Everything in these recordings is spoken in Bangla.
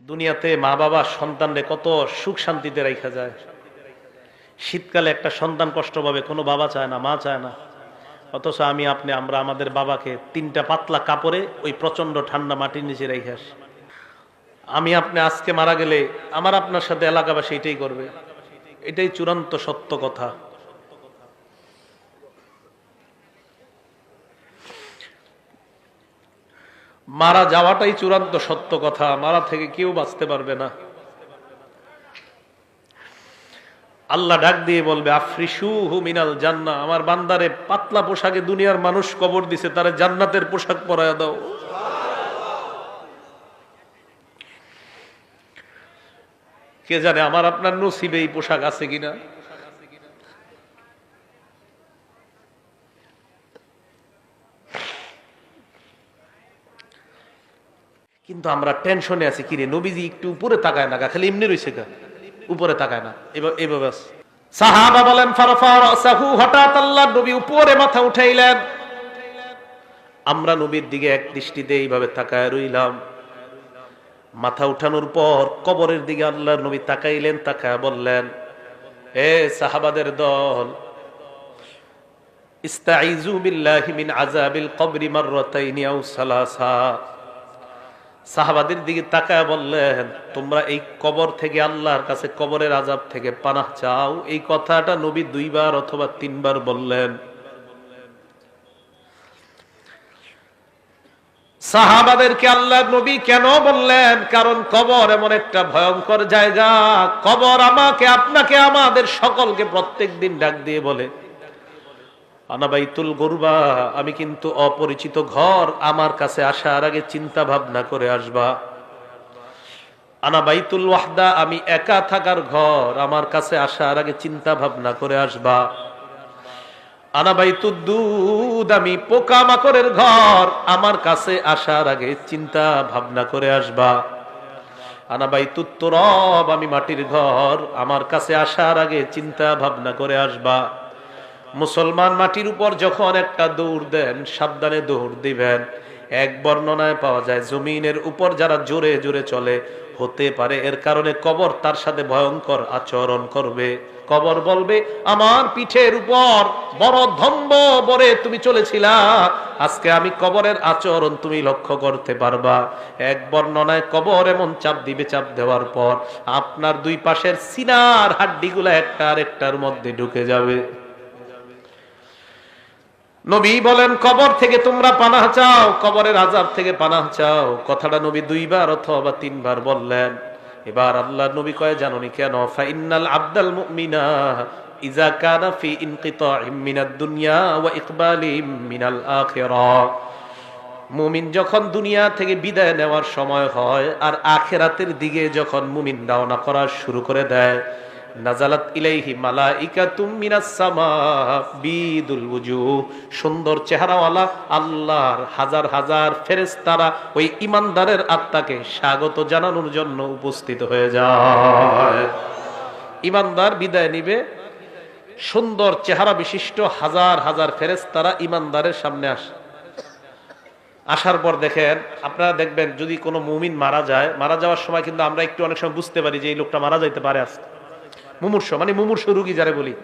দুনিয়াতে মা বাবা সন্তানরে কত সুখ শান্তিতে রাখা যায়। শীতকালে একটা সন্তান কষ্ট পাবে, কোনো বাবা চায় না, মা চায় না। অথচ আমরা আমাদের বাবাকে 3টা পাতলা কাপড়ে ওই প্রচন্ড ঠান্ডা মাটির নিচে রেখে আসি। আপনি আজকে মারা গেলে আমার আপনার সাথে এলাকাবাসী এটাই করবে। এটাই চূড়ান্ত সত্য কথা। মারা যাওয়াটাই চূড়ান্ত সত্য কথা। মারা থেকে কেউ বাঁচতে পারবে না। আল্লাহ ডাক দিয়ে বলবে, আফরিসুহু মিনাল জান্নাহ, আমার বান্দারে পাতলা পোশাকে দুনিয়ার মানুষ কবর দিছে, তারে জান্নাতের পোশাক পরায়া দাও। কে জানে আমার আপনার নসিবে এই পোশাক আছে কিনা। কিন্তু আমরা টেনশনে আছি, কিরে নবীজি একটু উপরে তাকায় না, খালি এমনি রইছে, উপরে তাকায় না। এভাবে সাহাবা বলেন, ফারফা রাসাহু, হঠাৎ আল্লাহর নবী উপরে মাথা উঠাইলেন। আমরা নবীর দিকে এক দৃষ্টিতে এইভাবে তাকায় রইলাম। মাথা উঠানোর পর কবরের দিকে আল্লাহর নবী তাকাইলেন, তাকায় বললেন, এ সাহাবাদের দল, ইস্তাইযু বিল্লাহি মিন আযাবিল কবরি মাররাতাইনি আও সালাসা। সাহাবাদের দিকে তাকায় বললেন, তোমরা এই কবর থেকে, আল্লাহর কাছে কবরের আযাব থেকে পানাহ চাও। এই কথাটা নবী 2 বার অথবা 3 বার বললেন। সাহাবাদেরকে আল্লাহর নবী কেন বললেন? কারণ কবর এমন একটা ভয়ঙ্কর জায়গা। কবর আমাকে, আপনাকে, আমাদের সকলকে প্রত্যেকদিন ডাক দিয়ে বলে, আনা বাইতুল গুরবা, আমি কিন্তু অপরিচিত ঘর, আমার কাছে আসার আগে চিন্তা ভাবনা করে আসবা। আনা বাইতুল ওয়াহদা, আমি একা থাকার ঘর, আমার কাছে আসার আগে চিন্তা ভাবনা করে আসবা। আনা বাইতুদ দুদ, আমি পোকামাকড়ের ঘর, আমার কাছে আসার আগে চিন্তা ভাবনা করে আসবা। আনা বাইতুত তুরাব, আমি মাটির ঘর, আমার কাছে আসার আগে চিন্তা ভাবনা করে আসবা। মুসলমান মাটির উপর যখন একটা দৌড় দেন, সাবধানে দৌড় দিবেন। এক বর্ণনায় পাওয়া যায়, জমিনের উপর যারা জোরে জোরে চলে, হতে পারে এর কারণে কবর তার সাথে ভয়ঙ্কর আচরণ করবে। কবর বলবে, আমার পিঠের উপর বড় ধম্ব বরে তুমি চলেছিলা, আজকে আমি কবরের আচরণ তুমি লক্ষ্য করতে পারবা। এক বর্ণনায় কবর এমন চাপ দিবে, চাপ দেওয়ার পর আপনার 2 পাশের সিনার হাড্ডিগুলা একটা আরেকটার মধ্যে ঢুকে যাবে। নবী বলেন, কবর থেকে তোমরা পানাহ চাও, কবরের আযাব থেকে পানাহ চাও। কথাটা নবী 2 বার অথবা 3 বার বললেন। এবার আল্লাহর নবী কয়, জানোনি কেন? ফাইন্নাল আবদাল মুমিনা ইযা কানা ফি ইনকিতাইম মিনাদ দুনিয়া ওয়া ইকবালিম মিনাল আখিরাহ। মুমিন যখন দুনিয়া থেকে বিদায় নেওয়ার সময় হয় আর আখিরাতের দিকে যখন মুমিন রওনা করা শুরু করে দেয়, নাজালাত ইলাইহি মালাইকাতুম মিনাস সামা বিদুল ওয়ুজুহ, সুন্দর চেহারাওয়ালা আল্লাহর হাজার হাজার ফেরেশতারা ওই ঈমানদারের আত্মাকে স্বাগত জানানোর জন্য উপস্থিত হয়ে যায়। ঈমানদার বিদায় নিবে, সুন্দর চেহারা বিশিষ্ট হাজার হাজার ফেরেশতারা ঈমানদারের সামনে আসে। আসার পর দেখেন, আপনারা দেখবেন যদি কোনো মুমিন মারা যায়, মারা যাওয়ার সময় কিন্তু আমরা একটু অনেক সময় বুঝতে পারি যে এই লোকটা মারা যাইতে পারে। আজকে মুমূর্ষ, মানে মুমূর্ষ রোগী যারে বলি,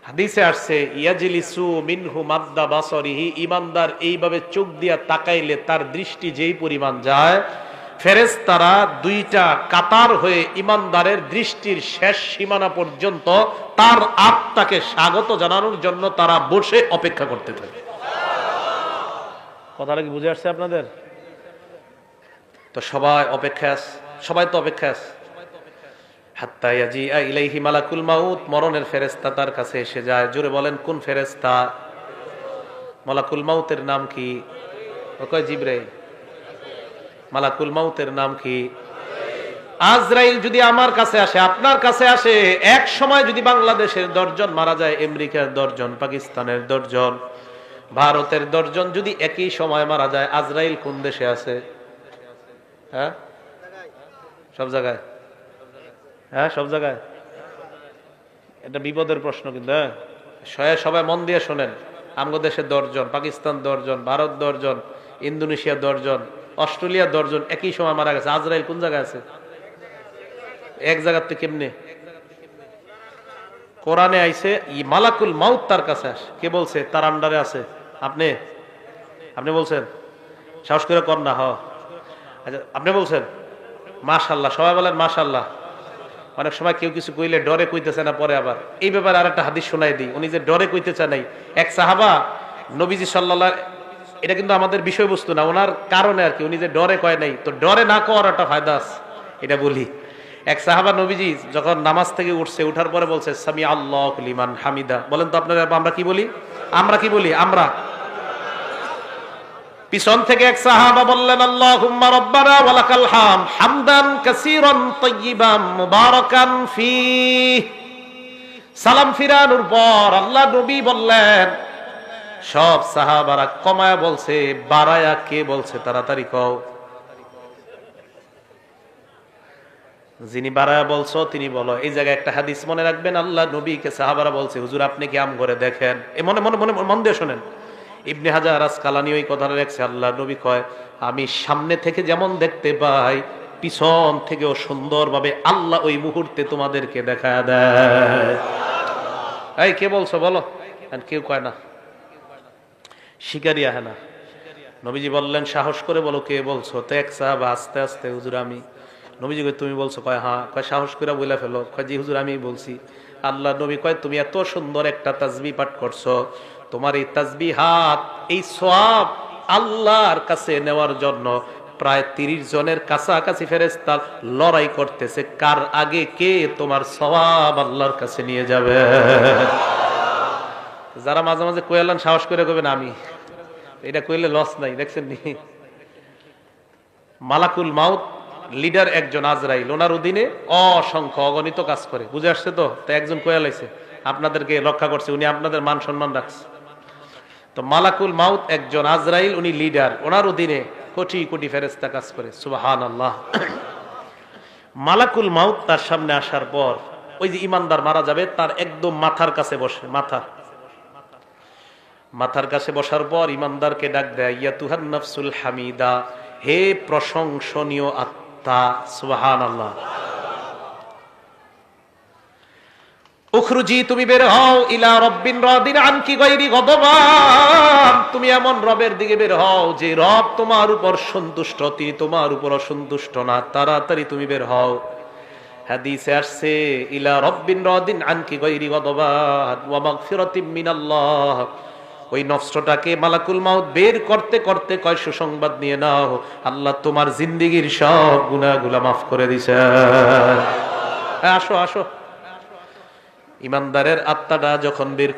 হাদিসে আসছে, ইয়াজলিসু মিনহু মাদ্দা বাসরিহি, ঈমানদার এইভাবে চোখ দিয়া তাকাইলে তার দৃষ্টি যেই পরিমাণ যায়, ফেরেশতারা 2টা কাতার হয়ে ঈমানদারের দৃষ্টির শেষ সীমানা পর্যন্ত তার আত্মাকে স্বাগত জানানোর জন্য তারা বসে অপেক্ষা করতে থাকে। কথাটা কি বুঝে আসছে আপনাদের? তো সবাই অপেক্ষায় আছে, সবাই তো অপেক্ষায় আছে। হাত্তা ইয়াজিআ ইলাইহি মালাকুল মাউত, মরণের ফেরেশতা তার কাছে এসে যায়। জোরে বলেন, কোন ফেরেশতা? মালাকুল মাউতের নাম কি? কয় জিবরাইল। মালাকুল মাউতের নাম কি? আজরাইল। যদি আমার কাছে আসে, আপনার কাছে আসে, এক সময় যদি বাংলাদেশের 10 জন মারা যায়, আমেরিকার 10 জন, পাকিস্তানের 10 জন, ভারতের 10 জন যদি একই সময় মারা যায়, আজরাইল কোন দেশে আছে? হ্যাঁ, সব জায়গায়। হ্যাঁ, সব জায়গায়। এটা বিপদের প্রশ্ন কিন্তু। হ্যাঁ, সবাই মন দিয়ে শোনেন। আমগো দেশে 10 জন, পাকিস্তান 10 জন, ভারত 10 জন, ইন্দোনেশিয়া 10 জন, অস্ট্রেলিয়া 10 জন একই সময় মারা গেছে। আজরাইল কোন জায়গায় আছে? এক জায়গাতে কেমনে? কোরআনে আইছে মালাকুল মাউত তার কাছে আসে। কে বলছে তার আন্ডারে আছে? আপনি আপনি বলছেন? সাহস করে কর না। আচ্ছা, আপনি বলছেন? মাশাআল্লাহ, সবাই বলেন মাশাআল্লাহ। অনেক সময় কেউ কিছু কইলে ডরে কইতেছে না, পরে আবার এই ব্যাপারে আরেকটা হাদিস শোনাই দিই। উনি যে ডরে কইতেছে নাই, এক সাহাবা নবীজি সাল্লাল্লাহু, এটা কিন্তু আমাদের বিষয়বস্তু না, ওনার কারণে আর কি, উনি যে ডরে কয় নাই, তো ডরে না করার একটা ফায়দা আছে, এটা বলি। এক সাহাবা নবীজি যখন নামাজ থেকে উঠছে, উঠার পরে বলছে সামি আল্লাহু লিমান হামিদা। বলেন তো আপনারা আমরা কি বলি? আমরা পিছন থেকে এক সাহাবা বললেন আল্লাহুম্মা রাব্বানা ওয়া লাকাল হামদ হামদান কাসীরান তাইয়িবান মুবারাকান ফি। সালাম ফিরানোর পর আল্লাহ নবী বললেন, সব সাহাবারা কমায়া বলছে, বাড়ায়া কে বলছে? তাড়াতাড়ি কও। যিনি বাড়ায়া বলছো তিনি বলো। এই জায়গায় একটা হাদিস মনে রাখবেন, আল্লাহ নবীকে সাহাবারা বলছে হুজুর আপনি কি আম করে দেখেন। এ মনে মনে মনে মন দিয়ে শোনেন। ইবনে হাজার আসকালানী ওই কথাটা লেখছে, আল্লাহ নবী কয় আমি সামনে থেকে যেমন দেখতে পাই, পিছন থেকেও সুন্দরভাবে আল্লাহ ওই মুহূর্তে তোমাদেরকে দেখা দেয়। এই কে বলছো বলো? কেউ কয় না, শিকারিয়া হ্যাঁ না। নবীজি বললেন সাহস করে বলো কে বলছো। তো এক সাহাবা আস্তে আস্তে হুজুর আমি। নবীজি কয় তুমি বলছো? কয় হ্যাঁ। কয় সাহস করে বলে ফেলো। কয় জি হুজুর আমি বলছি। আল্লাহ নবী কয় তুমি এত সুন্দর একটা তাসবিহ পাঠ করছো, তোমার এই তাসবিহাত, এই সওয়াব আল্লাহর কাছে নেওয়ার জন্য প্রায় 30 জনের কাছাকাছি ফেরেশতা লড়াই করতেছে, কার আগে কে তোমার সওয়াব আল্লাহর কাছে নিয়ে যাবে। যারা মাঝে মাঝে কইলেন সাহস করে কইবেন আমি, এটা কইলে লস নাই। দেখছেন নি মালাকুল মাউত লিডার একজন আজরাইল, ওনার অধীনে অসংখ্য অগণিত কাজ করে। বুঝে আসছে তো? তো একজন কইয়া লাইছে, আপনাদেরকে রক্ষা করছে, উনি আপনাদের মান সম্মান রাখছে। তো মালাকুল মাউত একজন আজরাইল, উনি লিডার, ওনার অধীনে কোটি কোটি ফেরেশতা কাজ করে। সুবহানাল্লাহ। মালাকুল মাউত তার সামনে আসার পর ওই যে ইমানদার মারা যাবে, তার একদম মাথার কাছে বসে। মাথার কাছে বসার পর ইমানদারকে ডাক দেয়, ইয়াতুহান নাফসুল হামিদা, হে প্রশংসনীয় আত্মা। সুবহানাল্লাহ। উখরুজি, তুমি বের হও, ইলা রব্বিন রাদিন আনকি গায়রি গদবান, তুমি এমন রবের দিকে বের হও যে রব তোমার উপর সন্তুষ্ট, তিনি তোমার উপর অসন্তুষ্ট না। তাড়াতাড়ি তুমি বের হও। হাদিসে আসছে ইলা রব্বিন রাদিন আনকি গায়রি গদবান ওয়া মাগফিরাতিম মিনাল্লাহ। ওই নফসটাকে মালাকুল মাউত বের করতে করতে কয় সুসংবাদ নিয়ে নাও, আল্লাহ তোমার জিন্দেগীর সব গুনাহগুলো মাফ করে দিয়েছে। আসো আসো। ইমানদারের আত্মাটা যখন বের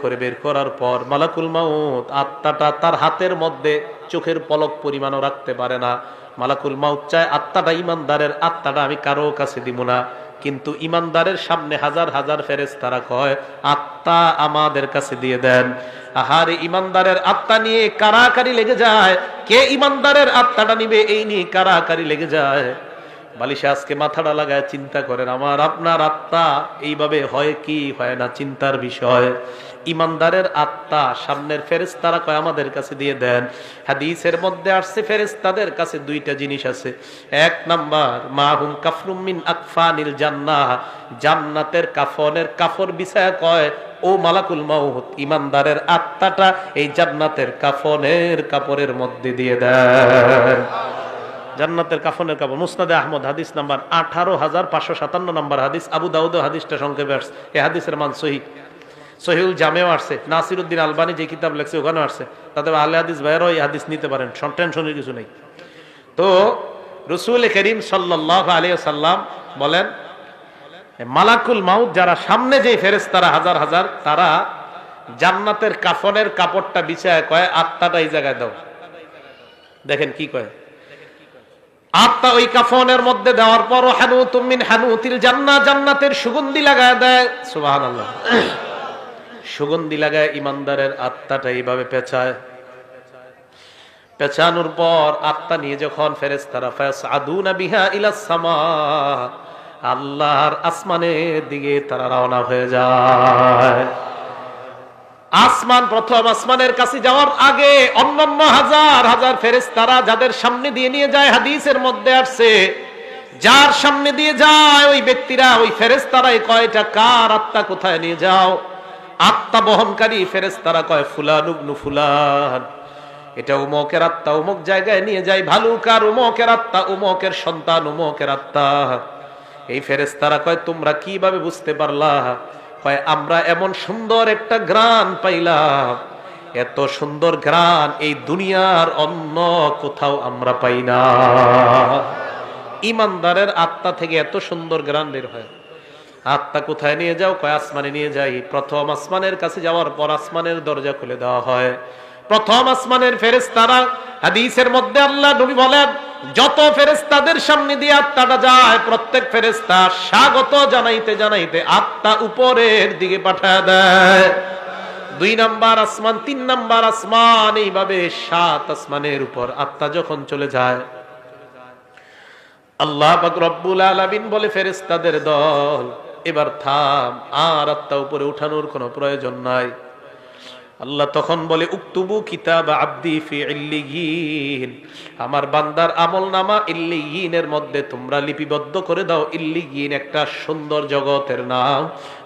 করার পর মালাকুল মাউত আত্মাটা তার হাতের মধ্যে চোখের পলক পরিমাণও রাখতে পারে না। মালাকুল মাউত চায় আত্মাটা, ইমানদারের আত্মাটা আমি কারো কাছে দিব না, কিন্তু ইমানদারের সামনে হাজার হাজার ফেরেশতারা কয় আত্মা আমাদের কাছে দিয়ে দেন। আহারে ইমানদারের আত্মা নিয়ে কারাকারি লেগে যায়। কে ইমানদারের আত্মাটা নিবে এই নিয়ে কারাকারি লেগে যায়। বালিশে আজকে মাথাটা লাগায় চিন্তা করেন, আমার আপনার আত্মা এইভাবে হয় কি হয় না, চিন্তার বিষয়। ইমানদারের আত্মা সামনের ফেরেশতারা কয় আমাদের কাছে দিয়ে দেন। হাদিসের মধ্যে আসছে ফেরেশতাদের কাছে দুইটা জিনিস আছে। এক নাম্বার মাহুম কাফরুম মিন আকফানিল জান্নাহ, জান্নাতের কাফনের কাফর বিছায়া কয় ও মালাকুল মাউত, ইমানদারের আত্মাটা এই জান্নাতের কাফনের কাপড়ের মধ্যে দিয়ে দেন। জান্নাতের কাফনের কাপড়। মুসনাদে আহমদ হাদিস নাম্বার 18,557 নম্বর হাদিস। আবু দাউদ হাদিসটা সংক্ষেপে আসছে। এই হাদিসের মান সহিহ। সহিহুল জামেও আসছে। নাসিরউদ্দিন আলবানী যে কিতাব লেখছে ওখানে আসছে। তাতে আহলে হাদিস ভাইরাও এই হাদিস নিতে পারেন, টেনশনের কিছু নেই। তো রাসূল করিম সাল্লাল্লাহু আলাইহি ওয়াসাল্লাম বলেন মালাকুল মাউত যারা সামনে যে ফেরেশতারা হাজার হাজার, তারা জান্নাতের কাফনের কাপড়টা বিছায় কয় আত্মাটা এই জায়গায় দাও। দেখেন কি কয়, আত্মা ওই কাফনের মধ্যে দেওয়ার পর হানুতুম মিন হানুতিল জান্নাহ, জান্নাতের সুগন্ধি লাগায় দেয়। সুবহানাল্লাহ। সুগন্ধি লাগায় ইমানদারের আত্মাটা এইভাবে পেঁচায়। পেঁচানোর পর আত্মা নিয়ে যখন ফেরেশতারা ফায়াসআদুনা বিহা ইলাস সামা, আল্লাহর আসমানের দিকে তারা রওনা হয়ে যায়। আসমান, প্রথম আসমানের কাছে যাওয়ার আগে অন্যান্য হাজার হাজার ফেরেশতারা যাদের সামনে দিয়ে নিয়ে যায়, হাদিসের মধ্যে আসছে যার সামনে দিয়ে যায় ওই ব্যক্তিরা, ওই ফেরেশতারাই কয়টা কার আত্মা কোথায় নিয়ে যাও? আত্মা বহনকারী ফেরেশতারা কয় ফুলান ইবনু ফুলান, এটা উমকের আত্মা উমক জায়গায় নিয়ে যায়। ভালুকার উমকের আত্মা, উমকের সন্তান উমকের আত্মা। এই ফেরেশতারা কয় তোমরা কিভাবে বুঝতে পারলা? কয় আমরা এমন সুন্দর একটা ঘ্রাণ পাইলাম, এত সুন্দর ঘ্রাণ এই দুনিয়ার অন্য কোথাও আমরা পাই না। ইমানদারের আত্মা থেকে এত সুন্দর ঘ্রাণ বের হয়। আত্মা কোথায় নিয়ে যাও? কয় আসমানে নিয়ে যাই। প্রথম আসমানের কাছে যাওয়ার পর আসমানের দরজা খুলে দেওয়া হয়। প্রথম আসমানের ফেরেশতারা, হাদিসের মধ্যে আল্লাহ নবী বলেন যত ফেরেশতাদের সামনে দিয়ে আত্মাটা যায় প্রত্যেক ফেরেশতা স্বাগত জানাইতে জানাইতে আত্মা উপরের দিকে পাঠায় দেয়। 2 নাম্বার আসমান, 3 নাম্বার আসমান, এইভাবে 7 আসমানের উপর আত্মা যখন চলে যায়, আল্লাহ পাক রব্বুল আলামিন বলে ফেরেশতাদের দল এবার থাম, আর আত্মা উপরে উঠানোর কোনো প্রয়োজন নাই। আল্লাহ তখন বলে উকতুবু কিতাব আব্দি ফি ইল্লিয়িন, আমার বান্দার আমলনামা ইল্লিয়িনের মধ্যে তোমরা লিপিবদ্ধ করে দাও। ইল্লিয়িন একটা সুন্দর জগতের নাম।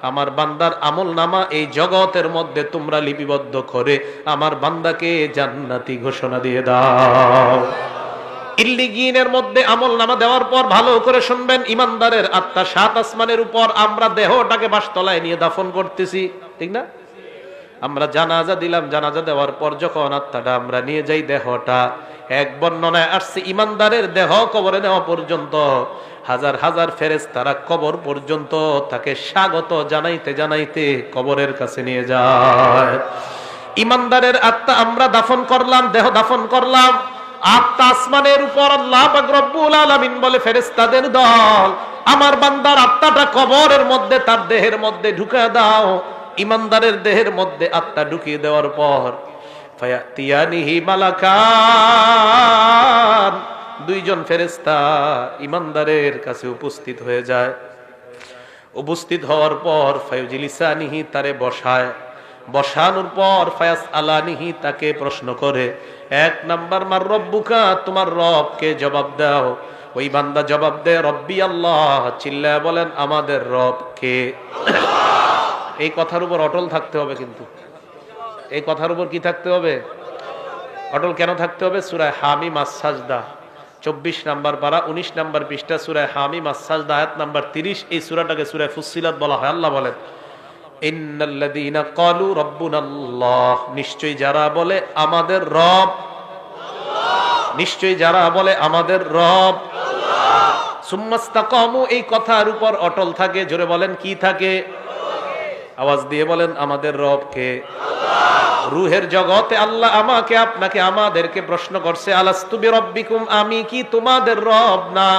আমার বান্দার আমলনামা এই জগতের মধ্যে তোমরা লিপিবদ্ধ করে আমার বান্দাকে জান্নাতি ঘোষণা দিয়ে দাও। ইল্লিয়িনের মধ্যে আমলনামা দেওয়ার পর ভালো করে শুনবেন, ইমানদারের আত্মা 7 আসমানের উপর, আমরা দেহটাকে বাসতলায় নিয়ে দাফন করতেছি, ঠিক না? আমরা জানাজা দিলাম, জানাজা দেওয়ার পর যখন আত্মাটা আমরা নিয়ে যাই, দেহটা এক বর্ণনায় আসছে ইমানদারের দেহ কবরে নেওয়া পর্যন্ত হাজার হাজার ফেরেশতারা কবর পর্যন্ত তাকে স্বাগত জানাইতে জানাইতে কবরের কাছে নিয়ে যায়। ইমানদারের আত্মা আমরা দাফন করলাম, দেহ দাফন করলাম, আত্মা আসমানের উপর। আল্লাহ পাক রব্বুল আলামিন বলে ফেরেশতাদের দল আমার বান্দার আত্মাটা কবরের মধ্যে তার দেহের মধ্যে ঢুকিয়ে দাও। ইমানদারের দেহের মধ্যে আত্মা ঢুকিয়ে দেওয়ার পর ফায়াতিয়ানিহি মালাকান, 2 জন ফেরেশতা ইমানদারের কাছে উপস্থিত হয়ে যায়। উপস্থিত হওয়ার পর ফায়ুজলিসানিহি, তারে বসায়, বসানোর পর ফায়াস আলানিহি, তাকে প্রশ্ন করে 1 নাম্বার মার রব্বুকা, তোমার রবকে জবাব দাও। ওই বান্দা জবাব দেয় রব্বি আল্লাহ, চিল্লায় বলেন আমাদের রব কে? এই কথার উপর অটল থাকতে হবে, কিন্তু এই কথার উপর কি থাকতে হবে? অটল কেন থাকতে হবে? সূরা হামিম আস-সাজদা 24 নাম্বার পারা 19 নাম্বার পৃষ্ঠা, সূরা হামিম আস-সাজদা আয়াত নাম্বার 30। এই সূরাটাকে সূরা ফুসসিলাত বলা হয়। আল্লাহ বলেন ইন্নাল্লাযীনা ক্বালু রাব্বুনাল্লাহ, নিশ্চয়ই যারা বলে আমাদের রব আল্লাহ, নিশ্চয়ই যারা বলে আমাদের রব আল্লাহ, সুম্মাস্তাকামু, এই কথার উপর অটল থাকে। জোরে বলেন কি থাকে? আওয়াজ দিয়ে বলেন আমাদের রব কে? আল্লাহ। রূহের জগতে আল্লাহ আমাকে আপনাকে আমাদেরকে প্রশ্ন করছে আলাস্তু বিরাব্বিকুম, আমি কি তোমাদের রব না?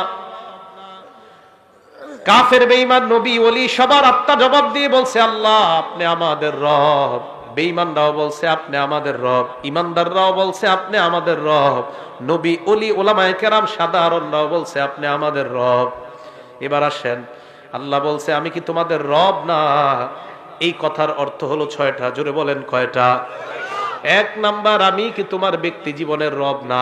কাফের বেঈমান নবী ওলি সবার আত্মা জবাব দিয়ে বলছে আল্লাহ আপনি আমাদের রব। বেঈমানরাও বলছে আপনি আমাদের রব, ইমানদাররাও বলছে আপনি আমাদের রব, নবী ওলি ওলামায়ে কেরাম সাধারণরাও বলছে আপনি আমাদের রব। এবার আসেন, আল্লাহ বলছে আমি কি তোমাদের রব না? এই কথার অর্থ হলো 6টা। জোরে বলেন কয়টা? 1 নাম্বার, আমি কি তোমার ব্যক্তি জীবনের রব না?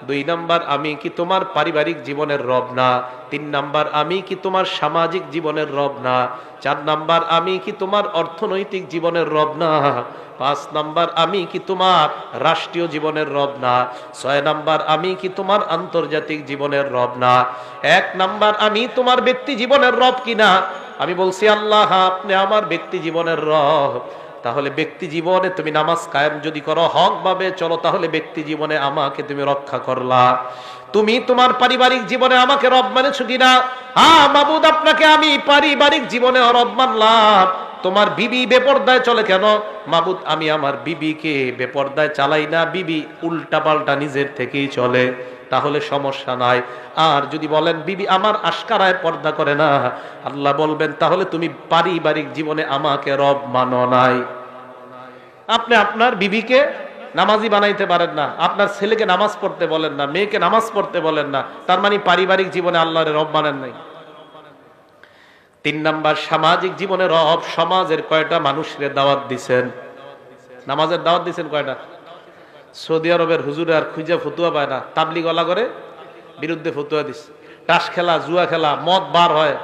2 নাম্বার, আমি কি তোমার পারিবারিক জীবনের রব না? 3 নাম্বার, আমি কি তোমার সামাজিক জীবনের রব না? 4 নাম্বার, আমি কি তোমার অর্থনৈতিক জীবনের রব না? 5 নাম্বার, আমি কি তোমার রাষ্ট্রীয় জীবনের রব না? 6 নাম্বার, আমি কি তোমার আন্তর্জাতিক জীবনের রব না? 1 নাম্বার, আমি তোমার ব্যক্তি জীবনের রব কিনা? আমি বলছি আল্লাহ আপনি আমার ব্যক্তি জীবনের রব। তাহলে ব্যক্তি জীবনে তুমি নামাজ কায়েম যদি করো, হক ভাবে চলো, তাহলে ব্যক্তি জীবনে আমাকে তুমি রক্ষা করলা। তুমি তোমার পারিবারিক জীবনে আমাকে রব মানেছো কিনা? হ্যাঁ মাবুদ, আপনাকে আমি পারিবারিক জীবনে রব মানলাম। তোমার বিবি বেপরদায় চলে কেন? মাবুদ, আমি আমার বিবিকে বেপরদায় চালাই না, বিবি উল্টা পাল্টা নিজের থেকেই চলে, তাহলে সমস্যা নাই। আর যদি বলেন বিবি আমার আশকারায় পর্দা করে না, আল্লাহ বলবেন তাহলে তুমি পারিবারিক জীবনে আমাকে রব মানো নাই। আপনি আপনার বিবিকে নামাজি বানাইতে পারেন না, আপনার ছেলেকে নামাজ পড়তে বলেন না, মেয়েকে নামাজ পড়তে বলেন না, তার মানে পারিবারিক জীবনে আল্লাহর রব মানেন নাই। 3 নাম্বার, সামাজিক জীবনে রব, সমাজের কয়টা মানুষের দাওয়াত দিছেন? নামাজের দাওয়াত দিচ্ছেন কয়টা? সৌদি আরবের হুজুরে আর খুঁজে ফতুয়া পায় না, তাবলিগওয়ালা করে বিরুদ্ধে ফতুয়া দিচ্ছে। তাস খেলা, জুয়া খেলা, মদ বার হয়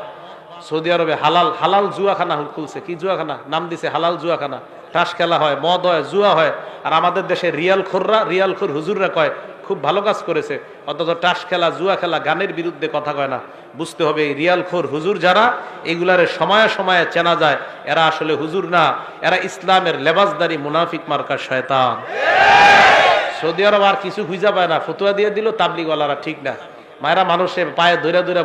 সৌদি আরবে। হালাল হালাল জুয়াখানা খুলছে। কি জুয়াখানা? নাম দিছে হালাল জুয়াখানা। তাস খেলা হয়, মদ হয়, জুয়া হয়। আর আমাদের দেশে রিয়াল খোর হুজুররা কয় খুব ভালো কাজ করেছে, অথচ তাস খেলা, জুয়া খেলা, গানের বিরুদ্ধে কথা কয় না। বুঝতে হবে এই রিয়াল খোর হুজুর যারা, এগুলারে সময়ে সময়ে চেনা যায় এরা আসলে হুজুর না, এরা ইসলামের লেবাসদারি মুনাফিক মার্কার শয়তান। সৌদি আরব আর কিছু খুঁজা পায় না, ফতুয়া দিয়ে দিল তাবলিগওয়ালারা ঠিক না। মায়েরা মানুষের পায়ে ধরে ধরে